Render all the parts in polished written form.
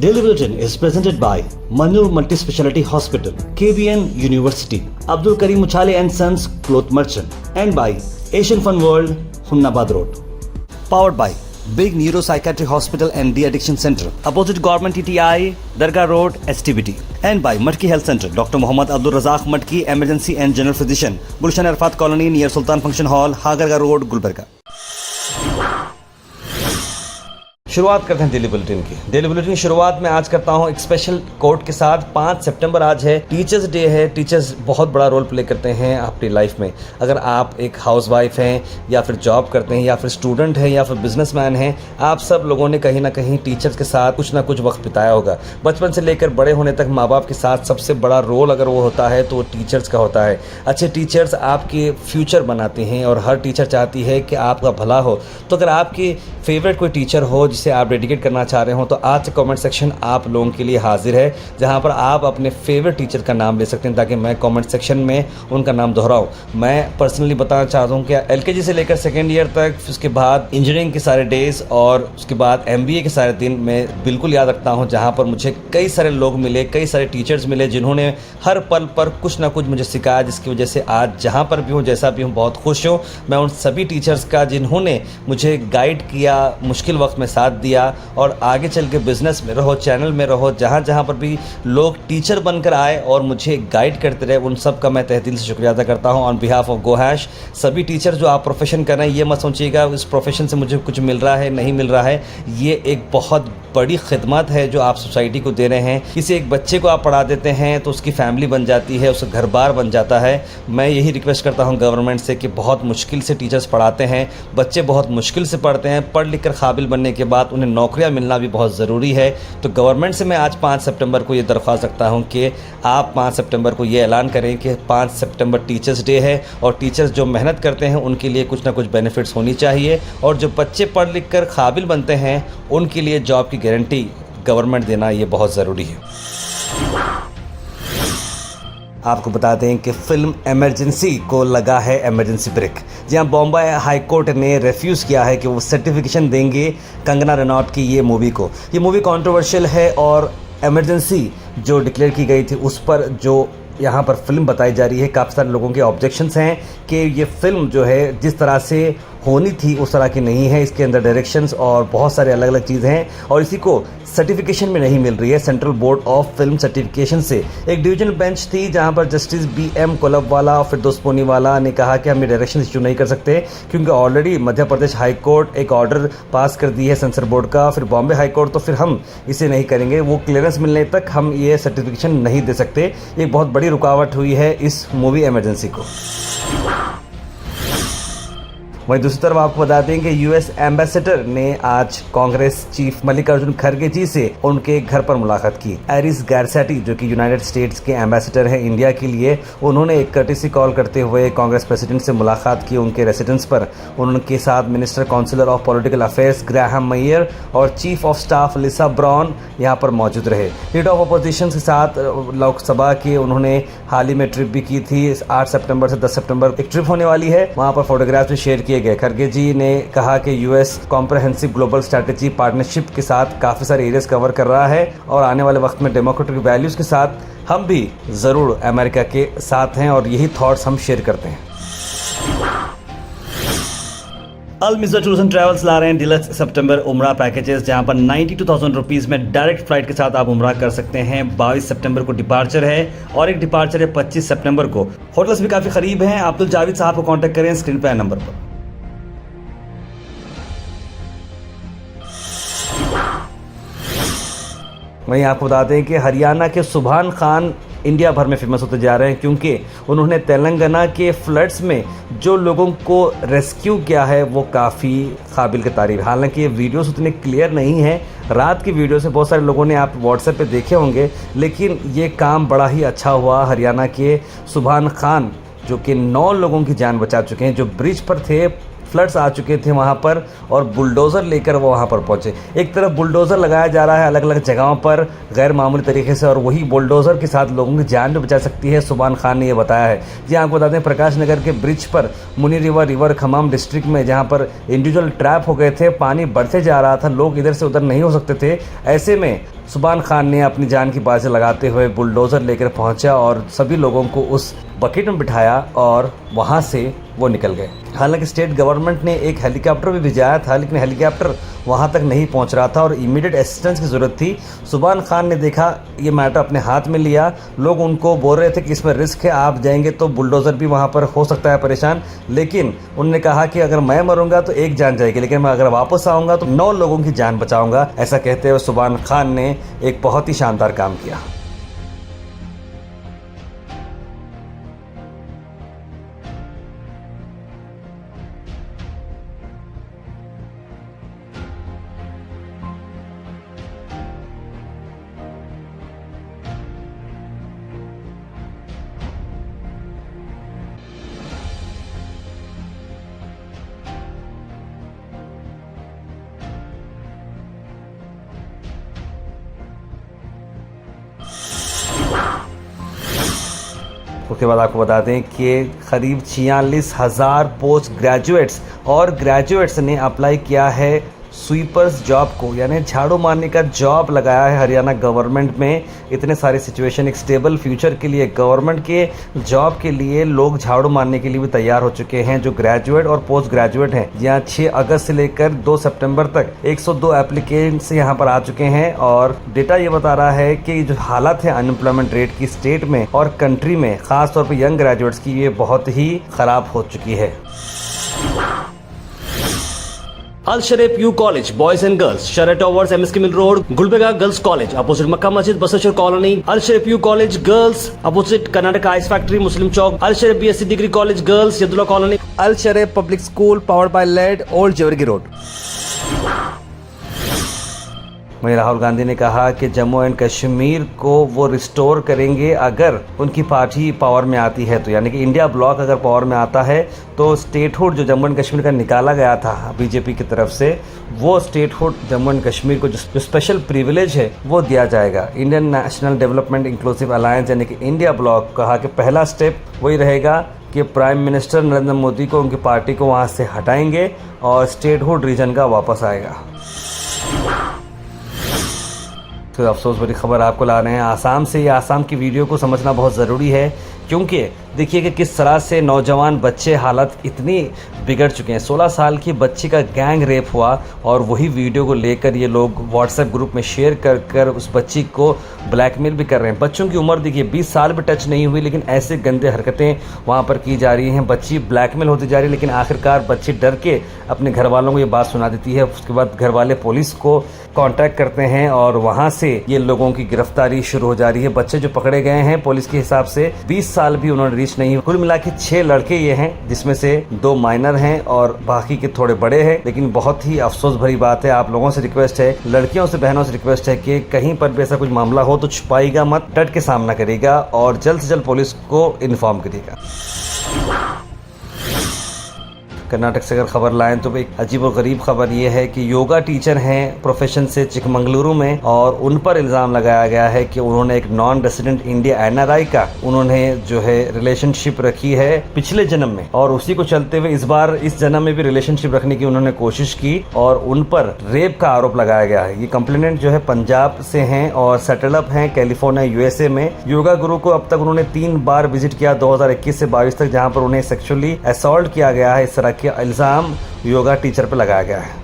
Daily Bulletin is presented by Manur Multi-Speciality Hospital, KBN University, Abdul Karim Uchale and Sons Cloth Merchant, and by Asian Fun World, Hunnabad Road. Powered by Big Neuropsychiatric Hospital and De-Addiction Center, opposite Government TTI, Dargah Road, STBT. And by Matki Health Center, Dr. Muhammad Abdul Razak Matki, Emergency and General Physician, Gulshan Arfat Colony near Sultan Function Hall, Hagarga Road, Gulbarga. शुरुआत करते हैं daily bulletin की। Daily bulletin की शुरुआत में आज करता हूं एक स्पेशल कोट के साथ। 5 सितंबर आज है, टीचर्स डे है। टीचर्स बहुत बड़ा रोल प्ले करते हैं अपनी लाइफ में। अगर आप एक हाउसवाइफ हैं या फिर जॉब करते हैं या फिर स्टूडेंट हैं या फिर बिजनेसमैन हैं, आप सब लोगों ने कहीं ना कहीं टीचर्स के साथ कुछ ना कुछ वक्त बिताया होगा। बचपन से लेकर बड़े होने तक माँ बाप के साथ सबसे बड़ा रोल अगर वो होता है तो वो टीचर्स का होता है। अच्छे टीचर्स आपके फ्यूचर बनाते हैं और हर टीचर चाहती है कि आपका भला हो। तो अगर आपकी फेवरेट कोई टीचर हो जिसे आप डेडिकेट करना चाह रहे हो तो आज से कमेंट सेक्शन आप लोगों के लिए हाजिर है, जहां पर आप अपने फेवरेट टीचर का नाम ले सकते हैं ताकि मैं कमेंट सेक्शन में उनका नाम दोहराऊं। मैं पर्सनली बताना चाहता हूं कि एलकेजी से लेकर सेकेंड ईयर तक, उसके बाद इंजीनियरिंग के सारे डेज और उसके बाद एमबीए के सारे दिन मैं बिल्कुल याद रखता हूं, जहां पर मुझे कई सारे लोग मिले, कई सारे टीचर्स मिले जिन्होंने हर पल पर कुछ ना कुछ मुझे सिखाया, जिसकी वजह से आज जहाँ पर भी हूँ, जैसा भी हूँ, बहुत खुश हूँ। मैं उन सभी टीचर्स का जिन्होंने मुझे गाइड किया, मुश्किल वक्त में साथ दिया और आगे चल के बिजनेस में रहो, चैनल में रहो, जहाँ जहाँ पर भी लोग टीचर बनकर आए और मुझे गाइड करते रहे, उन सब का मैं तहे दिल से शुक्रिया अदा करता हूँ ऑन बिहाफ ऑफ गोहैश। सभी टीचर जो आप प्रोफेशन कर रहे हैं, ये मत सोचिएगा इस प्रोफेशन से मुझे कुछ मिल रहा है, नहीं मिल रहा है। ये एक बहुत बड़ी खिदमत है जो आप सोसाइटी को दे रहे हैं। किसी एक बच्चे को आप पढ़ा देते हैं तो उसकी फैमिली बन जाती है, उसका घर बार बन जाता है। मैं यही रिक्वेस्ट करता हूं गवर्नमेंट से कि बहुत मुश्किल से टीचर्स पढ़ाते हैं, बच्चे बहुत मुश्किल से पढ़ते हैं, पढ़ लिख कर काबिल बनने के बाद उन्हें नौकरियां मिलना भी बहुत ज़रूरी है। तो गवर्नमेंट से मैं आज 5 सितंबर को ये दरख्वास्त रखता हूँ कि आप 5 सितंबर को ये ऐलान करें कि 5 सितंबर टीचर्स डे है और टीचर्स जो मेहनत करते हैं उनके लिए कुछ ना कुछ बेनिफिट्स होनी चाहिए, और जो बच्चे पढ़ लिख कर काबिल बनते हैं उनके लिए जॉब की गारंटी गवर्नमेंट देना ये बहुत ज़रूरी है। आपको बता दें कि फिल्म इमरजेंसी को लगा है इमरजेंसी ब्रेक। जहां बॉम्बे हाई कोर्ट ने रिफ्यूज़ किया है कि वो सर्टिफिकेशन देंगे कंगना रनौत की ये मूवी को। ये मूवी कंट्रोवर्शियल है और इमरजेंसी जो डिक्लेयर की गई थी उस पर जो यहाँ पर फिल्म बताई जा रही है, काफ़ी सारे लोगों के ऑब्जेक्शंस हैं कि ये फिल्म जो है जिस तरह से होनी थी उस तरह की नहीं है। इसके अंदर डायरेक्शंस और बहुत सारे अलग अलग चीज़ें हैं और इसी को सर्टिफिकेशन में नहीं मिल रही है central board of film certification से। एक डिवीजनल बेंच थी जहाँ पर जस्टिस BM कोलबवाला और फिरदौस पूनीवाला ने कहा कि हम ये डायरेक्शन इशू नहीं कर सकते क्योंकि already Madhya Pradesh high court एक ऑर्डर पास कर दी है सेंसर बोर्ड का, फिर बॉम्बे हाई कोर्ट, तो फिर हम इसे नहीं करेंगे। वो क्लियरेंस मिलने तक हम ये सर्टिफिकेशन नहीं दे सकते। एक बहुत बड़ी रुकावट हुई है इस मूवी इमरजेंसी को। वहीं दूसरी तरफ आपको बता दें कि यूएस एम्बेसडर ने आज कांग्रेस चीफ मल्लिकार्जुन खड़गे जी से उनके घर पर मुलाकात की। एरिस गारसेटी जो कि यूनाइटेड स्टेट्स के एम्बेसडर हैं इंडिया के लिए, उन्होंने एक कर्टेसी कॉल करते हुए कांग्रेस प्रेसिडेंट से मुलाकात की उनके रेसिडेंस पर। उनके साथ minister counsellor of political affairs Graham Mayer और chief of staff Lisa Brown यहाँ पर मौजूद रहे। लीडर ऑफ अपोजिशन के साथ लोकसभा के उन्होंने हाल ही में ट्रिप भी की थी। 8 सितंबर से 10 सितंबर एक ट्रिप होने वाली है, वहाँ पर फोटोग्राफ्स भी शेयर किए गए। खड़गे जी ने कहा कि US comprehensive global strategy partnership के साथ काफ़ी सारे एरियाज कवर कर रहा है और आने वाले वक्त में डेमोक्रेटिक वैल्यूज़ के साथ हम भी ज़रूर अमेरिका के साथ हैं और यही थॉट्स हम शेयर करते हैं। अल मिज़ा टूर्स एंड ट्रैवल्स ला रहे हैं डिलक्स सितंबर उम्रा पैकेजेस, जहां पर 92,000 रुपीज़ में डायरेक्ट फ्लाइट के साथ आप उम्रा कर सकते हैं। 22 सितंबर को डिपार्चर है और एक डिपार्चर है 25 सितंबर को। होटल्स भी काफ़ी करीब हैं। अब्दुल जावेद साहब को कांटेक्ट करें स्क्रीन पर नंबर पर। वहीं आपको बता दें कि हरियाणा के सुभान खान इंडिया भर में फेमस होते जा रहे हैं क्योंकि उन्होंने तेलंगाना के फ्लड्स में जो लोगों को रेस्क्यू किया है वो काफ़ी काबिल की तारीफ। हालांकि ये वीडियोस उतने क्लियर नहीं है, रात की वीडियो से बहुत सारे लोगों ने आप व्हाट्सएप पे देखे होंगे, लेकिन ये काम बड़ा ही अच्छा हुआ। हरियाणा के सुभान खान जो कि 9 लोगों की जान बचा चुके हैं, जो ब्रिज पर थे, फ्लड्स आ चुके थे वहाँ पर और बुलडोज़र लेकर वो वहाँ पर पहुँचे। एक तरफ बुलडोज़र लगाया जा रहा है अलग अलग जगहों पर गैर मामूली तरीके से और वही बुलडोज़र के साथ लोगों की जान भी बचा सकती है, सुभान खान ने ये बताया है। जी आपको बता दें प्रकाश नगर के ब्रिज पर मुनी रिवर खमाम डिस्ट्रिक्ट में जहाँ पर इंडिविजुअल ट्रैप हो गए थे, पानी बढ़ते जा रहा था, लोग इधर से उधर नहीं हो सकते थे, ऐसे में सुभान खान ने अपनी जान की बाजी लगाते हुए बुलडोज़र लेकर पहुंचा और सभी लोगों को उस बकेट में बिठाया और वहां से वो निकल गए। हालांकि स्टेट गवर्नमेंट ने एक हेलीकॉप्टर भी भिजवाया था, लेकिन हेलीकॉप्टर वहां तक नहीं पहुंच रहा था और इमीडिएट असिस्टेंस की ज़रूरत थी। सुभान खान ने देखा, ये मैटर अपने हाथ में लिया। लोग उनको बोल रहे थे कि इसमें रिस्क है, आप जाएंगे तो बुलडोज़र भी वहां पर हो सकता है परेशान, लेकिन उन्होंने कहा कि अगर मैं मरूंगा तो एक जान जाएगी, लेकिन मैं अगर वापस आऊँगा तो 9 लोगों की जान बचाऊँगा। ऐसा कहते हुए सुभान खान ने एक बहुत ही शानदार काम किया। उसके बाद आपको बता दें कि करीब 46,000 पोस्ट ग्रेजुएट्स और ग्रेजुएट्स ने अप्लाई किया है स्वीपर्स जॉब को, यानी झाड़ू मारने का जॉब लगाया है हरियाणा गवर्नमेंट में। इतने सारे सिचुएशन, एक स्टेबल फ्यूचर के लिए गवर्नमेंट के जॉब के लिए लोग झाड़ू मारने के लिए भी तैयार हो चुके हैं, जो ग्रेजुएट और पोस्ट ग्रेजुएट हैं। यहाँ 6 अगस्त से लेकर 2 सितंबर तक 102 एप्लीकेंट्स यहाँ पर आ चुके हैं और डेटा ये बता रहा है कि जो हालत है अनएम्प्लॉयमेंट रेट की स्टेट में और कंट्री में, खासतौर पर यंग ग्रेजुएट्स की, ये बहुत ही खराब हो चुकी है। Al Sharif U college boys and girls, शरट towers, MSK mill road, Gulbarga girls college opposite Makka Masjid, Basaveshwar colony. Al Sharif U college girls opposite Karnataka ice factory, Muslim Chowk. Al Sharif BSc degree college girls, Yadulla colony. Al Sharif public school powered by lead, old Jewargi road. वहीं राहुल गांधी ने कहा कि Jammu and Kashmir को वो restore करेंगे अगर उनकी पार्टी पावर में आती है तो, यानी कि इंडिया ब्लॉक अगर पावर में आता है तो स्टेटहुड जो जम्मू एंड कश्मीर का निकाला गया था बीजेपी की तरफ से, वो स्टेटहुड जम्मू एंड कश्मीर को जो स्पेशल प्रिविलेज है वो दिया जाएगा। Indian national development inclusive alliance यानी कि इंडिया ब्लॉक कहा कि पहला स्टेप वही रहेगा कि प्राइम मिनिस्टर नरेंद्र मोदी को, उनकी पार्टी को वहाँ से हटाएंगे और स्टेटहुड रीजन का वापस आएगा। तो अफसोस भरी खबर आपको ला रहे हैं आसाम से। ये आसाम की वीडियो को समझना बहुत ज़रूरी है, क्योंकि देखिए कि किस तरह से नौजवान बच्चे हालत इतनी बिगड़ चुके हैं। 16 साल की बच्ची का गैंग रेप हुआ और वही वीडियो को लेकर ये लोग व्हाट्सएप ग्रुप में शेयर कर उस बच्ची को ब्लैकमेल भी कर रहे हैं। बच्चों की उम्र देखिए 20 साल भी टच नहीं हुई, लेकिन ऐसे गंदे हरकतें वहाँ पर की जा रही हैं। बच्ची ब्लैकमेल होती जा रही है, लेकिन आखिरकार बच्ची डर के अपने घर वालों को ये बात सुना देती है। उसके बाद घर वाले पुलिस को कांटेक्ट करते हैं और वहाँ से ये लोगों की गिरफ्तारी शुरू हो जा रही है। बच्चे जो पकड़े गए हैं पुलिस के हिसाब से 20 साल भी उन्होंने रीच नहीं। कुल मिला के 6 लड़के ये हैं, जिसमें से 2 माइनर हैं और बाकी के थोड़े बड़े हैं। लेकिन बहुत ही अफसोस भरी बात है, आप लोगों से रिक्वेस्ट है, लड़कियों से, बहनों से रिक्वेस्ट है कि कहीं पर भी ऐसा कुछ मामला हो तो छुपाएगा मत, डट के सामना करेगा और जल्द से जल्द पुलिस को इन्फॉर्म करेगा। कर्नाटक से अगर खबर लाएं तो एक अजीब और गरीब खबर ये है कि योगा टीचर हैं प्रोफेशन से चिकमंगलुरु में, और उन पर इल्ज़ाम लगाया गया है कि उन्होंने एक नॉन रेसिडेंट इंडिया NRI का उन्होंने जो है रिलेशनशिप रखी है पिछले जन्म में, और उसी को चलते हुए इस बार इस जन्म में भी रिलेशनशिप रखने की उन्होंने कोशिश की और उन पर रेप का आरोप लगाया गया है। ये कंप्लेनेंट जो है पंजाब से हैं और सेटल अप हैं कैलिफोर्निया USA में। योगा गुरु को अब तक उन्होंने 3 बार विजिट किया 2021 से 22 तक, जहाँ पर उन्हें सेक्सुअली असॉल्ट किया गया है। इस तरह के इल्जाम योगा टीचर पर लगाया गया है।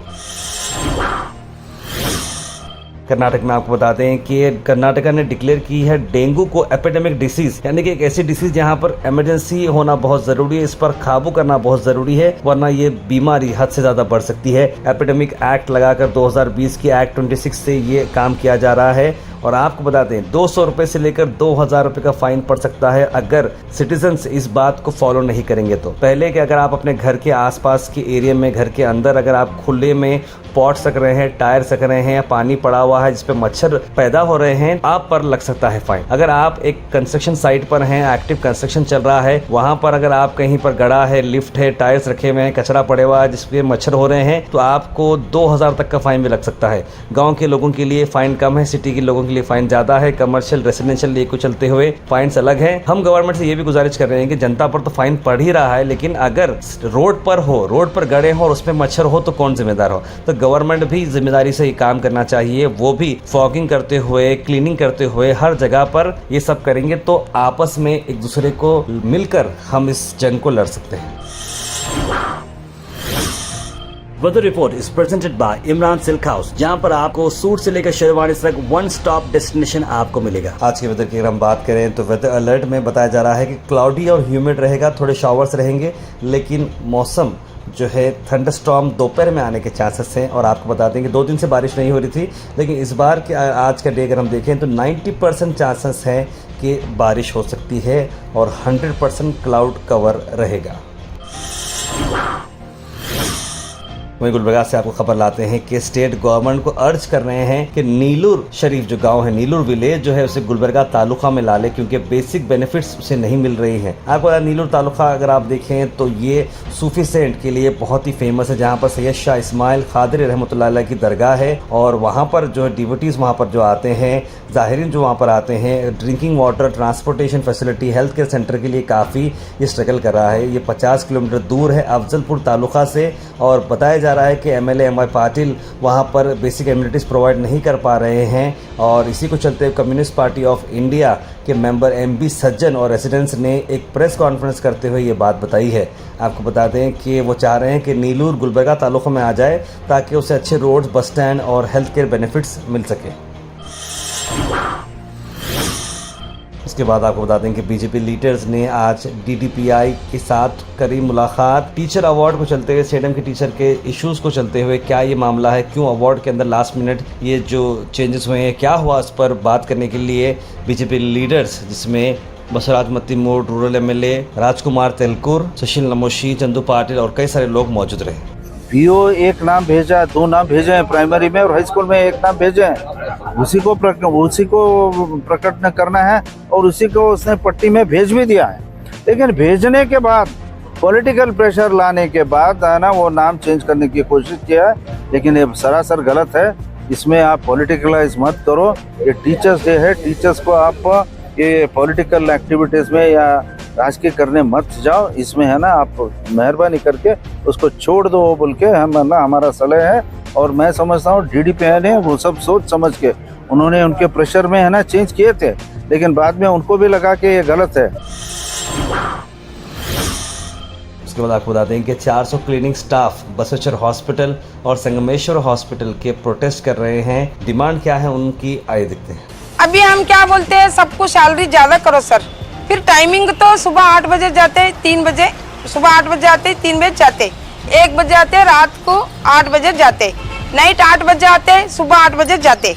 कर्नाटक में आपको बता दें कि कर्नाटका ने डिक्लेयर की है डेंगू को एपिडेमिक डिसीज, यानी कि एक ऐसी डिसीज जहां पर इमरजेंसी होना बहुत जरूरी है, इस पर काबू करना बहुत जरूरी है, वरना ये बीमारी हद से ज्यादा बढ़ सकती है। एपिडेमिक एक्ट लगाकर 2020 की एक्ट 26 से ये काम किया जा रहा है। और आपको बता दें 200 रुपए से लेकर 2000 रुपए का फाइन पड़ सकता है अगर सिटीजन्स इस बात को फॉलो नहीं करेंगे। तो पहले कि अगर आप अपने घर के आसपास के एरिया में, घर के अंदर अगर आप खुले में पॉट सक रहे हैं, टायर सक रहे हैं, पानी पड़ा हुआ है जिसपे मच्छर पैदा हो रहे हैं, आप पर लग सकता है फाइन। अगर आप एक कंस्ट्रक्शन साइट पर हैं, एक्टिव कंस्ट्रक्शन चल रहा है, वहां पर अगर आप कहीं पर गड़ा है, लिफ्ट है, टायर्स रखे हुए हैं, कचरा पड़े हुआ है जिसपे मच्छर हो रहे हैं, तो आपको 2000 तक का फाइन भी लग सकता है। गाँव के लोगों के लिए फाइन कम है, सिटी के लोगों के लिए फाइन ज़्यादा है, कमर्शियल रेसिडेंशियल लिए को चलते हुए फाइन्स अलग हैं। हम गवर्नमेंट से ये भी गुजारिश कर रहे हैं कि जनता पर तो फाइन पड़ ही रहा है, लेकिन अगर रोड पर गड़े हो और उसमें मच्छर हो तो कौन जिम्मेदार हो। तो गवर्नमेंट भी जिम्मेदारी से ये काम करना चाहिए, वो भी फॉगिंग करते हुए, क्लीनिंग करते हुए हर जगह पर ये सब करेंगे तो आपस में एक दूसरे को मिलकर हम इस जंग को लड़ सकते हैं। Weather report is presented by Imran Silk House, जहां पर आपको सूट से लेकर शेरवानी तक वन स्टॉप डेस्टिनेशन आपको मिलेगा। आज के वेदर की अगर हम बात करें तो वेदर अलर्ट में बताया जा रहा है कि क्लाउडी और ह्यूमिड रहेगा, थोड़े शावर्स रहेंगे, लेकिन मौसम जो है थंडरस्टॉर्म दोपहर में आने के चांसेस हैं। और आपको बता दें कि 2 दिन से बारिश नहीं हो रही थी, लेकिन इस बार के आज का डे अगर हम देखें तो 90% चांसेस हैं कि बारिश हो सकती है और 100% क्लाउड कवर रहेगा। वहीं गुलबर्गा से आपको खबर लाते हैं कि स्टेट गवर्नमेंट को अर्ज कर रहे हैं कि नीलूर शरीफ जो गांव है, नीलूर विलेज जो है, उसे गुलबर्गा तालुका में ला ले, क्योंकि बेसिक बेनिफिट्स उसे नहीं मिल रही हैं। आपको नीलूर तालुका अगर आप देखें तो ये सूफी सेंट के लिए बहुत ही फेमस है, जहां पर सैयद शाह इस्माइल खादरी रहमतुल्लाह अलैह की दरगाह है। और वहां पर जो डिवोटीज वहां पर जो आते हैं, ज़ाहिरीन जो वहां पर आते हैं, drinking water, transportation facility, health care centre के लिए काफ़ी ये स्ट्रगल कर रहा है। ये 50 किलोमीटर दूर है अफजलपुर तालुका से, और बताया जा रहा है कि एमएलए एम.वाई. पाटिल वहां पर बेसिक एमिनिटीज़ प्रोवाइड नहीं कर पा रहे हैं। और इसी को चलते हुए कम्युनिस्ट पार्टी ऑफ इंडिया के मेंबर एम.बी. सज्जन और रेसिडेंट्स ने एक प्रेस कॉन्फ्रेंस करते हुए ये बात बताई है। आपको बता दें कि वो चाह रहे हैं कि नीलूर गुलबर्गा तालुका में आ जाए ताकि उसे अच्छे रोड्स, बस स्टैंड और हेल्थ केयर बेनिफिट्स मिल सके। इसके बाद आपको बता दें कि बीजेपी लीडर्स ने आज डीडीपीआई के साथ करी मुलाकात। टीचर अवार्ड को चलते हुए, स्टेडियम के टीचर के इश्यूज़ को चलते हुए, क्या ये मामला है, क्यों अवार्ड के अंदर लास्ट मिनट ये जो चेंजेस हुए हैं, क्या हुआ, उस पर बात करने के लिए बीजेपी लीडर्स, जिसमें बसवराज मत्तीमूड, रूरल एमएलए राजकुमार तेलकुर, सुशील नमोशी, चंदू पाटिल और कई सारे लोग मौजूद रहे। पीओ एक नाम भेजा, 2 नाम भेजे हैं प्राइमरी में, और हाई स्कूल में 1 नाम भेजे हैं। उसी को प्रकट करना है और उसी को उसने पट्टी में भेज भी दिया है। लेकिन भेजने के बाद पॉलिटिकल प्रेशर लाने के बाद है ना, वो नाम चेंज करने की कोशिश किया है, लेकिन ये सरासर गलत है। इसमें आप पॉलिटिकलाइज मत करो। ये टीचर्स डे है, टीचर्स को आप ये पॉलिटिकल एक्टिविटीज़ में या राजकीय करने मत जाओ। इसमें है ना, आप मेहरबानी करके उसको छोड़ दो बोल के हमारा सलाह है। और मैं समझता हूँ डीडीपीआई ने वो सब सोच समझ के उन्होंने उनके प्रेशर में है ना चेंज किए थे, लेकिन बाद में उनको भी लगा कि ये गलत है। उसके बाद आपको बता दें कि 400 क्लीनिंग स्टाफ बसवेश्वर हॉस्पिटल और संगमेश्वर हॉस्पिटल के प्रोटेस्ट कर रहे हैं। डिमांड क्या है उनकी, आइए देखते हैं। अभी हम क्या बोलते हैं, सबको सैलरी ज्यादा करो सर। फिर टाइमिंग तो सुबह 8 बजे जाते हैं, 3 बजे, सुबह 8 बजे आते, 3 बजे जाते, 1 बजे आते, रात को 8 बजे जाते, नाइट 8 बजे आते, सुबह 8 बजे जाते।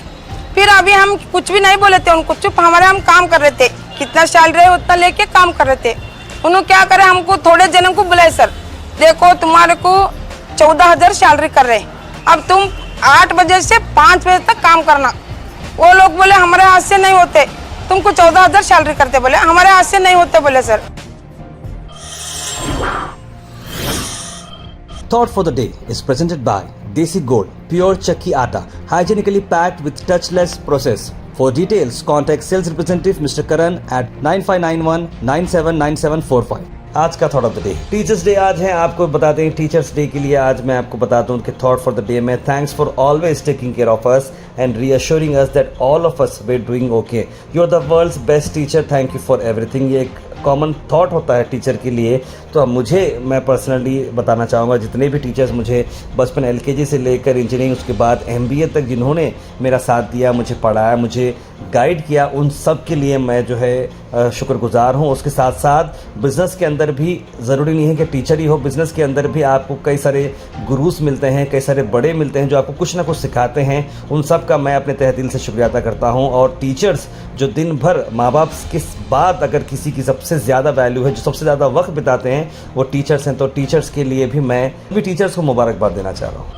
फिर अभी हम कुछ भी नहीं बोले थे उनको, चुप हमारे हम काम कर रहे थे, कितना सैलरी है उतना लेके काम कर रहे थे। उन्होंने क्या करे, हमको थोड़े जनों को बुलाए, सर देखो तुम्हारे को 14,000 सैलरी कर रहे, अब तुम 8 बजे से 5 बजे तक काम करना। वो लोग बोले हमारे हाथ से नहीं होते, तुमको 14,000 सैलरी करते, बोले हमारे हाथ से नहीं होते, बोले sir. Thought for the day is presented by Desi Gold, pure chakki atta, hygienically packed with touchless process. For details, contact sales representative Mr. Karan at 9591 979745. आज का thought of the day, teachers day आज है। आपको बता दें teachers day के लिए आज मैं आपको बता दूं कि थॉट फॉर द डे में thanks for always taking care of us and reassuring us that all of us we doing okay. You are the world's best teacher, thank you for everything. ये एक common thought होता है teacher के लिए। तो मैं personally बताना चाहूँगा, जितने भी टीचर्स मुझे बचपन LKG से लेकर इंजीनियरिंग उसके बाद MBA तक जिन्होंने मेरा साथ दिया, मुझे पढ़ाया, मुझे गाइड किया, उन सब के लिए मैं जो है शुक्रगुजार हूँ। उसके साथ साथ बिज़नेस के अंदर भी ज़रूरी नहीं है कि टीचर ही हो, बिज़नेस के अंदर भी आपको कई सारे गुरूस मिलते हैं, कई सारे बड़े मिलते हैं जो आपको कुछ ना कुछ सिखाते हैं। उन सब का मैं अपने तहे दिल से शुक्रिया अदा करता हूँ। और टीचर्स जो दिन भर माँ बाप के बाद अगर किसी की सबसे ज़्यादा वैल्यू है, जो सबसे ज़्यादा वक्त बिताते हैं, वो टीचर्स हैं। तो टीचर्स के लिए भी मैं टीचर्स को मुबारकबाद देना चाह रहा हूँ।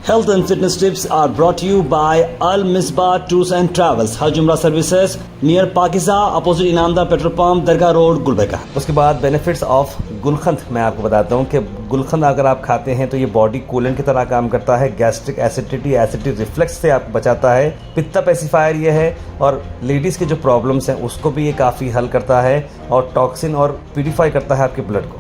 Health and fitness tips are brought to you by Al Misbah Tours and Travels, Hajj Umrah Services, near Pakiza, opposite Inamda Petrol Pump, Dargah Road, Gulbarga। उसके बाद बेनिफिट्स ऑफ गुलकंद मैं आपको बताता हूँ कि गुलकंद अगर आप खाते हैं तो ये बॉडी कूलेंट की तरह काम करता है। गैस्ट्रिक एसिडिटी रिफ्लेक्स से आपको बचाता है। पित्ता पेसिफायर ये है और लेडीज़ के जो प्रॉब्लम्स हैं उसको भी ये काफ़ी हल करता है और टॉक्सिन और प्यूरिफाई करता है आपके ब्लड को।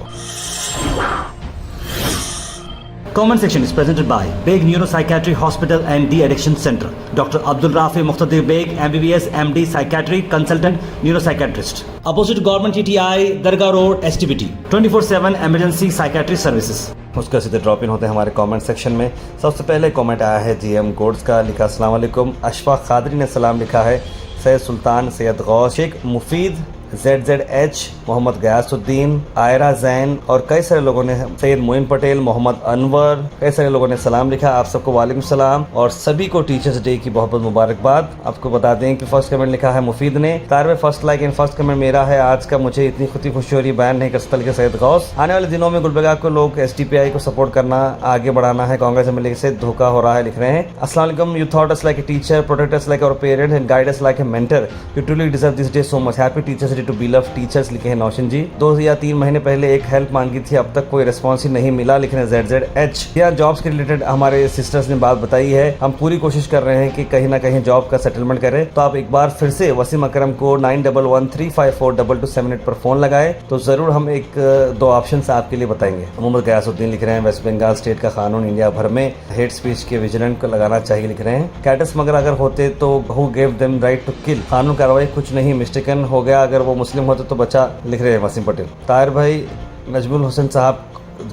Comment section is presented by Beg Neuropsychiatry Hospital and De-Addiction Center. Dr. Abdul Rafi Muqtadir Beg, MBBS, MD, Psychiatry, Consultant, Neuropsychiatrist. Opposite Government TTI, Dargah Road, STBT. 24/7 Emergency Psychiatry Services. उसका सीधे drop in होते हैं हमारे comment section में। सबसे पहले comment आया है GM गोड्स का, लिखा अस्सलाम वालेकुम। अशफाक खादरी ने सलाम लिखा है। सैयद सुल्तान, सैयद गौस, शेख मुफीद, ZZH, मोहम्मद गयासुद्दीन, आयरा जैन और कई सारे लोगों ने, सैयद मोइन पटेल, मोहम्मद अनवर, कई सारे लोगों ने सलाम लिखा। आप सबको वालेकुम सलाम और सभी को टीचर्स डे की बहुत बहुत मुबारकबाद। आपको बता दें कि फर्स्ट कमेंट लिखा है मुफीद ने, तार first like and first comment मेरा है। आज का मुझे इतनी खुशी हो रही बयान नहीं कर सकता, लिखे सैयद गौस। आने वाले दिनों में गुलबर्गा को लोग SDPI को सपोर्ट करना, आगे बढ़ाना है, कांग्रेस MLA से धोखा हो रहा है, लिख रहे हैं। अस्सलाम वालेकुम। You thought us like a teacher, protect us like our parents and guide us like a mentor. You truly deserve this day so much. Happy teachers day to be love teachers, लिखे हैं नौशन जी। 2 या 3 महीने पहले एक help मांगी थी, अब तक कोई रिस्पॉन्स ही नहीं मिला, लिख रहे हैं ZZH। यहाँ जॉब्स के रिलेटेड हमारे सिस्टर्स ने बात बताई है। हम पूरी कोशिश कर रहे हैं कि कहीं ना कहीं जॉब का सेटलमेंट करें। तो आप एक बार फिर से वसीम अकरम को 9113542278 पर फोन लगाए तो जरूर हम 1-2 ऑप्शन आपके लिए बताएंगे। मोहम्मद गयासुद्दीन लिख रहे हैं, वेस्ट बंगाल स्टेट का कानून इंडिया भर में हेट स्पीच के विजिलेंट को लगाना चाहिए, लिख रहे हैं। कैटस मगर अगर होते तो who gave them right to kill. कानून कार्रवाई कुछ नहीं, मिस्टेकन हो गया, अगर वो मुस्लिम होते तो बचा, लिख रहे हैं वसीम पटेल। ताहिर भाई, नजमुल हुसैन साहब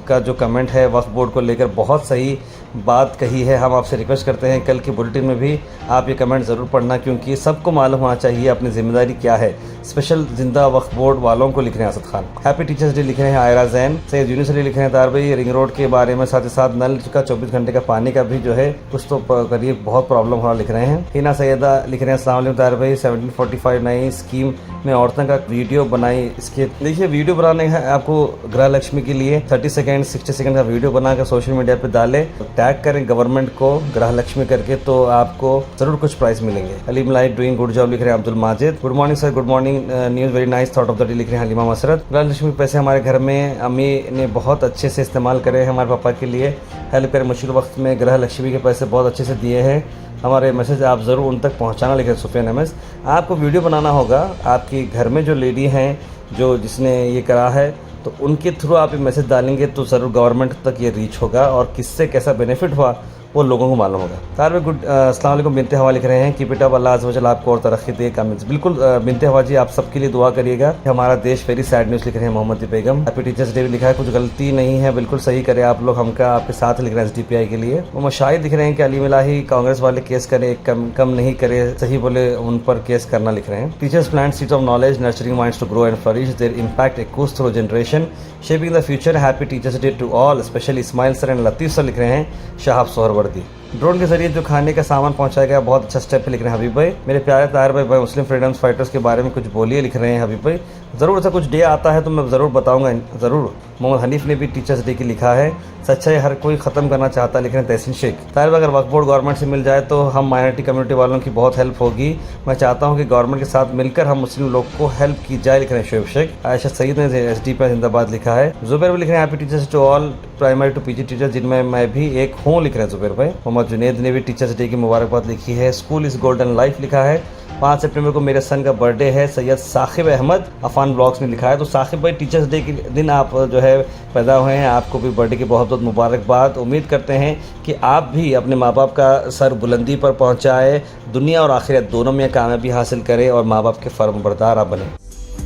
का जो कमेंट है वक्फ बोर्ड को लेकर बहुत सही बात कही है। हम आपसे रिक्वेस्ट करते हैं कल की बुलेटिन में भी आप ये कमेंट ज़रूर पढ़ना, क्योंकि सबको मालूम होना चाहिए अपनी जिम्मेदारी क्या है। स्पेशल जिंदा वक्फ बोर्ड वालों को लिख रहे हैं Asad Khan. Happy teachers day लिख रहे हैं आयरा जैन। सैयद यूनिवर्सिटी लिख रहे हैं तार भाई, रिंग रोड के बारे में, साथ ही साथ नल का 24 घंटे का पानी का भी जो है कुछ तो करीब बहुत प्रॉब्लम हो रहा, लिख रहे हैं। हिना सैयदा लिख रहे हैं अस्सलाम वालेकुम तार भाई, 1745 नई स्कीम में औरतों का वीडियो बनाई। इसके देखिए वीडियो बनाने है आपको गृह लक्ष्मी के लिए 30 सेकेंड 60 सेकेंड का वीडियो बनाकर सोशल मीडिया पे डालें, टैग करें गवर्नमेंट को गृह लक्ष्मी करके, तो आपको जरूर कुछ प्राइस मिलेंगे। Aleem light doing good job, लिख रहे हैं Abdul Majid. Good morning sir, good morning, news very nice thought of the day, लिख रहे हैं हलीमा मसरत। गृह लक्ष्मी पैसे हमारे घर में अम्मी ने बहुत अच्छे से इस्तेमाल करे हैं, हमारे पापा के लिए हेल्प करें। मुश्किल वक्त में गृह लक्ष्मी के पैसे बहुत अच्छे से दिए हैं। हमारे मैसेज आप ज़रूर उन तक पहुंचाना, लिखे सुफियान अहमद। आपको वीडियो बनाना होगा, आपके घर में जो लेडी हैं जो जिसने ये करा है तो उनके थ्रू आप ये मैसेज डालेंगे तो ज़रूर गवर्नमेंट तक ये रीच होगा और किससे कैसा बेनिफिट हुआ वो लोगों को मालूम होगा। तार में गुड अस्सलाम वालेकुम, बिनते हवा लिख रहे हैं, कीप इट अप, अल्लाह अज़्ज़ व जल आपको और तरक्की दे। कमेंट्स बिल्कुल बिनते हवा जी, आप सबके लिए दुआ करिएगा। हमारा देश वेरी सैड न्यूज़, लिख रहे हैं मोहम्मद बेगम। हैप्पी टीचर्स डे लिखा है, कुछ गलती नहीं है, बिल्कुल सही करें आप लोग, हमका आपके साथ, लिख रहे हैं SDPI के लिए। वो मशाहिद लिख रहे हैं कि अली मिलाही कांग्रेस वाले केस करें, कम नहीं करे, सही बोले उन पर केस करना, लिख रहे हैं। Teachers plant seeds of knowledge, nurturing minds to grow and flourish, their impact accrues through generation, shaping the future. Happy teachers day to all, specially Ismail sir and Latif sir, लिख रहे हैं शाहब सोहरवर्दी। ड्रोन के जरिए जो खाने का सामान पहुंचाया गया बहुत अच्छा स्टेप है, लिख रहे हैं हबीब भाई। मेरे प्यारे ताहिर भाई, मुस्लिम फ्रीडम्स फाइटर्स के बारे में कुछ बोलिए, लिख रहे हैं हबीब भाई। ज़रूर ऐसा कुछ डे आता है तो मैं ज़रूर बताऊंगा, ज़रूर। मोहम्मद हनीफ ने भी टीचर्स डे की लिखा है, सच्चाई हर कोई ख़त्म करना चाहता है, लिख रहे हैं तहसीन शेख। ताहिर भाई, अगर वक्फ बोर्ड गवर्नमेंट से मिल जाए तो हम माइनॉरिटी कम्युनिटी वालों की बहुत हेल्प होगी। मैं चाहता हूँ कि गवर्नमेंट के साथ मिलकर हम मुस्लिम लोग को हेल्प की जाए, लिख रहे हैं शोएब शेख। आयशा सईद ने SDPI जिंदाबाद लिखा है। जुबैर भी लिख रहे हैं happy teachers to all primary to PG teachers, जिनमें मैं भी एक हूँ, लिख रहे हैं जुबैर भाई। मोहम्मद जुनेद ने भी टीचर्स डे की मुबारकबाद लिखी है। स्कूल इज़ गोल्डन लाइफ लिखा है। 5 सितंबर को मेरे सन का बर्थडे है, सैयद साकिब अहमद अफान ब्लॉग्स ने लिखा है। तो साकिब भाई, टीचर्स डे के दिन आप जो है पैदा हुए हैं, आपको भी बर्थडे की बहुत बहुत मुबारकबाद। उम्मीद करते हैं कि आप भी अपने माँ बाप का सर बुलंदी पर पहुँचाए, दुनिया और आखिरत दोनों में कामयाबी हासिल करें और माँ बाप के फर्मबरदार आप बने।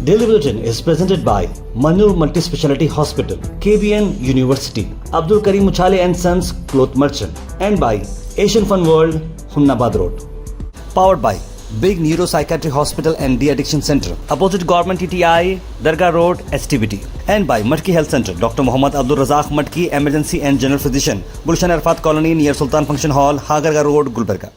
Daily Bulletin is presented by Manur Multi-Speciality Hospital, KBN University, Abdul Karim Muchale and Sons Cloth Merchant, and by Asian Fun World, Humnabad Road. Powered by Big Neuropsychiatry Hospital and De-Addiction Center, opposite Government TTI, Dargah Road, STBT, and by Matki Health Center, Dr. Muhammad Abdul Razak Matki, Emergency and General Physician, Gulshan Arfat Colony near Sultan Function Hall, Hagarga Road, Gulbarga.